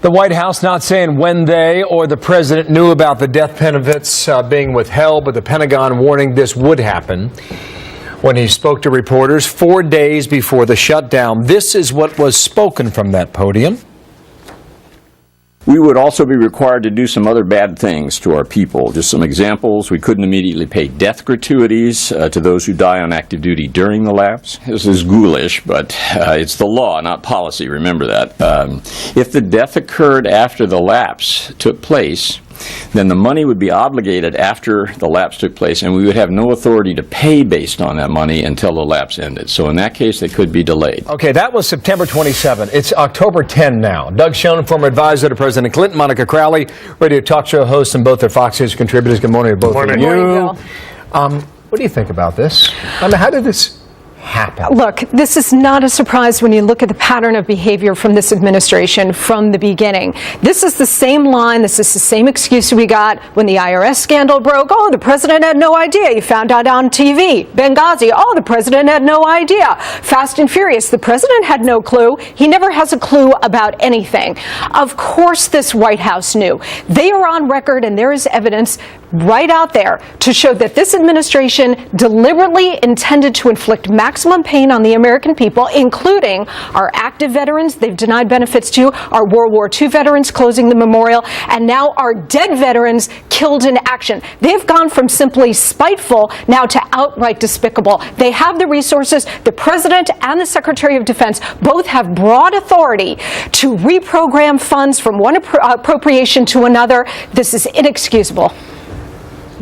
The White House not saying when they or the president knew about the death benefits being withheld, but the Pentagon warning this would happen when he spoke to reporters 4 days before the shutdown. This is what was spoken from that podium. We would also be required to do some other bad things to our people. Just some examples. We couldn't immediately pay death gratuities to those who die on active duty during the lapse. This is ghoulish, but it's the law, not policy. Remember that. If the death occurred after the lapse took place, then the money would be obligated after the lapse took place, and we would have no authority to pay based on that money until the lapse ended. So in that case, they could be delayed. Okay, that was September 27. It's October 10 now. Doug Schoen, former advisor to President Clinton, Monica Crowley, radio talk show hosts, and both their Fox News contributors. Good morning to both of you. Good morning, Bill. What do you think about this? I mean, how did this happen? Look, this is not a surprise when you look at the pattern of behavior from this administration from the beginning. This is the same line, this is the same excuse we got when the IRS scandal broke. Oh, the president had no idea. He found out on TV. Benghazi, oh, the president had no idea. Fast and Furious, the president had no clue. He never has a clue about anything. Of course this White House knew. They are on record, and there is evidence right out there to show that this administration deliberately intended to inflict maximum pain on the American people, including our active veterans they've denied benefits to, our World War II veterans closing the memorial, and now our dead veterans killed in action. They've gone from simply spiteful now to outright despicable. They have the resources. The President and the Secretary of Defense both have broad authority to reprogram funds from one appropriation to another. This is inexcusable.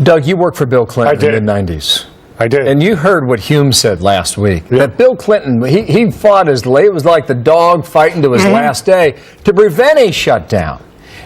Doug, you worked for Bill Clinton in the mid-90s. I did. And you heard what Hume said last week. That Bill Clinton, he fought it was like the dog fighting to his last day to prevent a shutdown.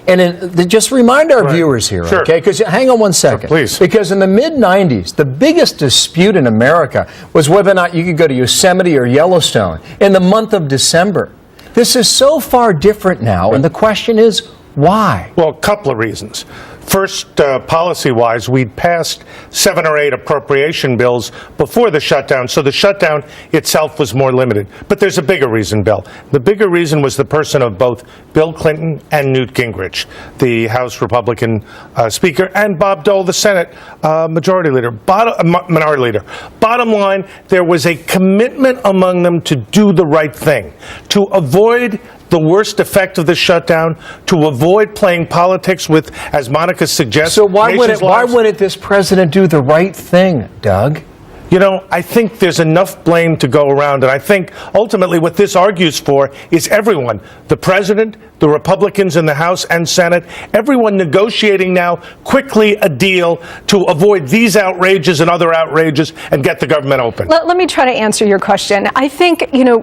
And just remind our viewers here, okay? Because hang on one second. Please. Because in the mid-90s, the biggest dispute in America was whether or not you could go to Yosemite or Yellowstone in the month of December. This is so far different now, and the question is, why? Well, a couple of reasons. First, policy-wise, we'd passed 7 or 8 appropriation bills before the shutdown, so the shutdown itself was more limited. But there's a bigger reason, Bill. The bigger reason was the person of both Bill Clinton and Newt Gingrich, the House Republican Speaker, and Bob Dole, the Senate Minority Leader. Bottom line, there was a commitment among them to do the right thing, to avoid the worst effect of the shutdown, to avoid playing politics with, as Monica suggests, so why wouldn't this president do the right thing, Doug? You know, I think there's enough blame to go around, and I think ultimately what this argues for is everyone, the president, the Republicans in the House and Senate, everyone negotiating now quickly a deal to avoid these outrages and other outrages and get the government open. Let me try to answer your question. I think, you know,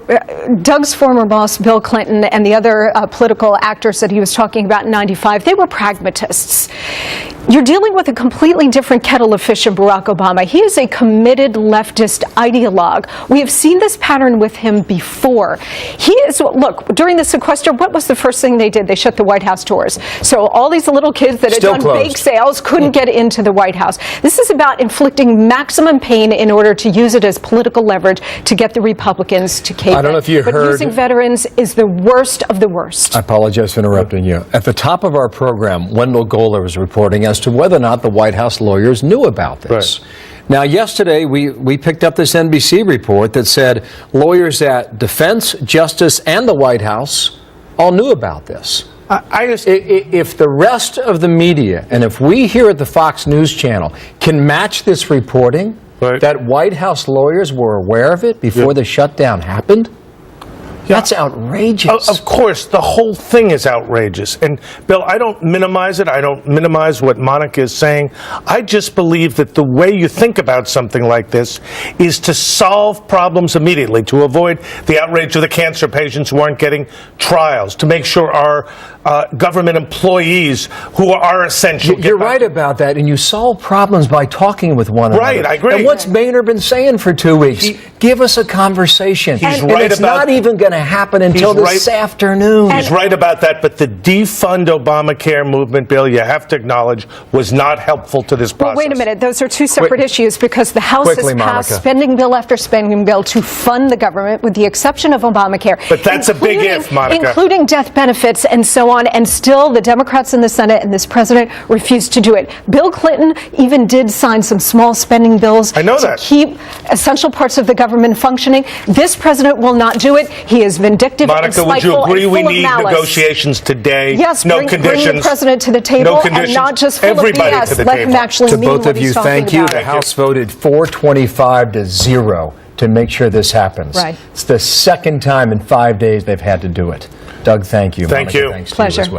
Doug's former boss, Bill Clinton, and the other political actors that he was talking about in '95, they were pragmatists. You're dealing with a completely different kettle of fish in Barack Obama. He is a committed leftist ideologue. We have seen this pattern with him before. He is, look, during the sequester, what was the first thing they did? They shut the White House doors. So all these little kids that had done bake sales couldn't get into the White House. This is about inflicting maximum pain in order to use it as political leverage to get the Republicans to cave in. I don't know if you heard. But using veterans is the worst of the worst. I apologize for interrupting you. At the top of our program, Wendell Goler was reporting as to whether or not the White House lawyers knew about this. Right. Now, yesterday, we picked up this NBC report that said lawyers at Defense, Justice, and the White House all knew about this. If the rest of the media, and if we here at the Fox News Channel can match this reporting, that White House lawyers were aware of it before the shutdown happened, that's outrageous. Of course, the whole thing is outrageous. And, Bill, I don't minimize it. I don't minimize what Monica is saying. I just believe that the way you think about something like this is to solve problems immediately, to avoid the outrage of the cancer patients who aren't getting trials, to make sure our government employees who are essential. You're right about that, and you solve problems by talking with one another. Right, I agree. And what's Boehner been saying for 2 weeks? Give us a conversation. He's and right it's about, not even going to happen until this afternoon. He's right about that, but the defund Obamacare movement, Bill, you have to acknowledge, was not helpful to this process. Well, wait a minute. Those are two separate issues, because the House has passed spending bill after spending bill to fund the government, with the exception of Obamacare. But that's a big if, Monica. Including death benefits and so on. on, and still the Democrats in the Senate and this president refuse to do it. Bill Clinton even did sign some small spending bills to keep essential parts of the government functioning. This president will not do it. He is vindictive and spiteful Monica, would you agree and we full of need malice. negotiations today? Yes, no bring conditions. the president to the table no conditions. and not just full Everybody of BS. to the Let table. him actually To mean both what of you, he's talking thank you. about. The House voted 425-0 to make sure this happens. Right. It's the second time in 5 days they've had to do it. Doug, thank you. Thank Monica, you. thanks to Pleasure. you as well.